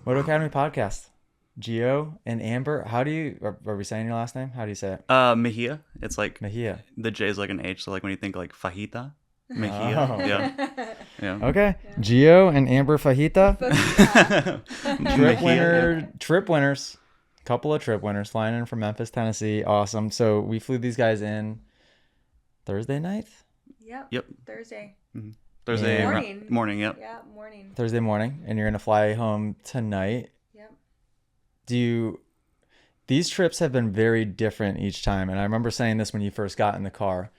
Moto Academy podcast. Gio and Amber. Are we saying your last name? How do you say it? Mejia. It's like Mejia. the J is like an H. So like when you think like fajita, Mejia. Oh. Yeah. Okay. Gio and Amber Fajita. Mejia. Trip winners. Couple of trip winners flying in from Memphis, Tennessee. Awesome. So we flew these guys in Thursday night? Yep. Thursday. Mm-hmm. Thursday Morning. Morning. Yep. Yeah, morning. Thursday morning. And you're going to fly home tonight. Yep. These trips have been very different each time. And I remember saying this when you first got in the car.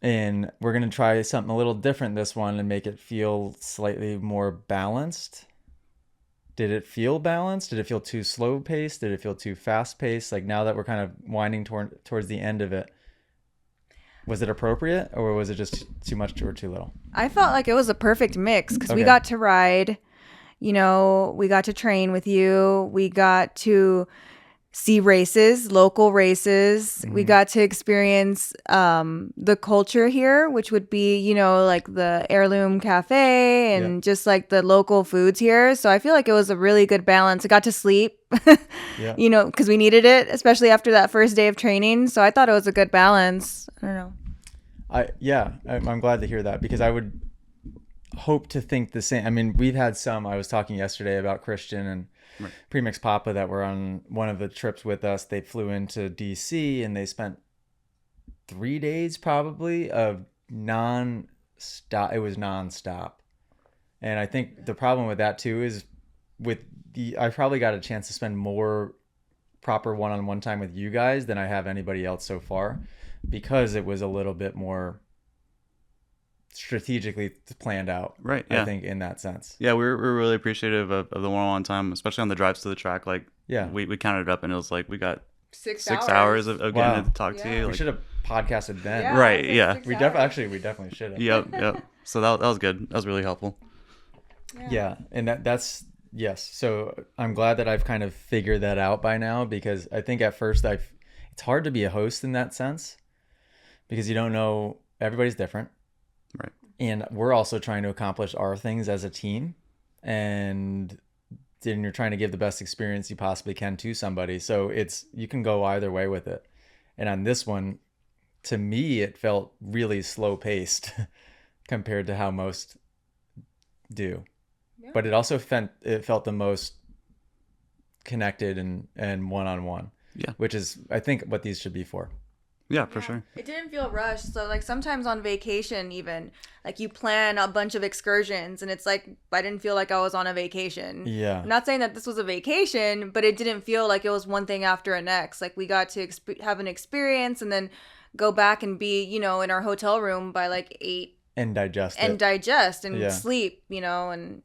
And we're going to try something a little different this one and make it feel slightly more balanced. Did it feel balanced? Did it feel too slow paced? Did it feel too fast paced? Like now that we're kind of winding towards the end of it, was it appropriate or was it just too much or too little? I felt like it was a perfect mix because we Okay. got to ride, we got to train with you. We got to see races, local races. We got to experience the culture here, which would be, like the Heirloom Cafe and just like the local foods here. So I feel like it was a really good balance. I got to sleep, Yeah. because we needed it, especially after that first day of training. So I thought it was a good balance. I don't know. I'm glad to hear that because I would hope to think the same. I mean, we've had some, I was talking yesterday about Christian and Premix Papa that were on one of the trips with us. They flew into DC and they spent 3 days probably of non-stop. It was non-stop. And I think the problem with that too is I probably got a chance to spend more proper one-on-one time with you guys than I have anybody else so far because it was a little bit more strategically planned out. Right. Yeah. I think in that sense. Yeah, we're really appreciative of the one-on-one time, especially on the drives to the track. Like, we counted it up and it was like we got 6 hours of getting to talk to you. We Like, should have podcasted then. Yeah, right. like Yeah. 6 We hours. definitely should have. Yep. So that was good. That was really helpful. Yeah, and that's yes. So I'm glad that I've kind of figured that out by now because I think at first it's hard to be a host in that sense because you don't know, everybody's different. Right. And we're also trying to accomplish our things as a team, and then you're trying to give the best experience you possibly can to somebody. So you can go either way with it. And on this one, to me, it felt really slow paced compared to how most do. Yeah. But it also felt the most connected and one-on-one. Yeah. Which is, I think, what these should be for. Yeah, for sure. It didn't feel rushed. So like sometimes on vacation even, like you plan a bunch of excursions and it's like I didn't feel like I was on a vacation. Yeah. I'm not saying that this was a vacation, but it didn't feel like it was one thing after the next. Like we got to have an experience and then go back and be, in our hotel room by like 8 and digest and sleep, and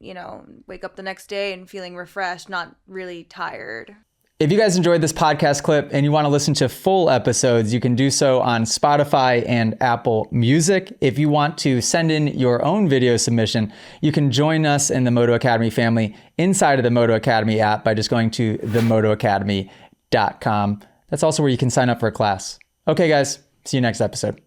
wake up the next day and feeling refreshed, not really tired. If you guys enjoyed this podcast clip and you want to listen to full episodes, you can do so on Spotify and Apple Music. If you want to send in your own video submission, you can join us in the Moto Academy family inside of the Moto Academy app by just going to themotoacademy.com. That's also where you can sign up for a class. Okay, guys, see you next episode.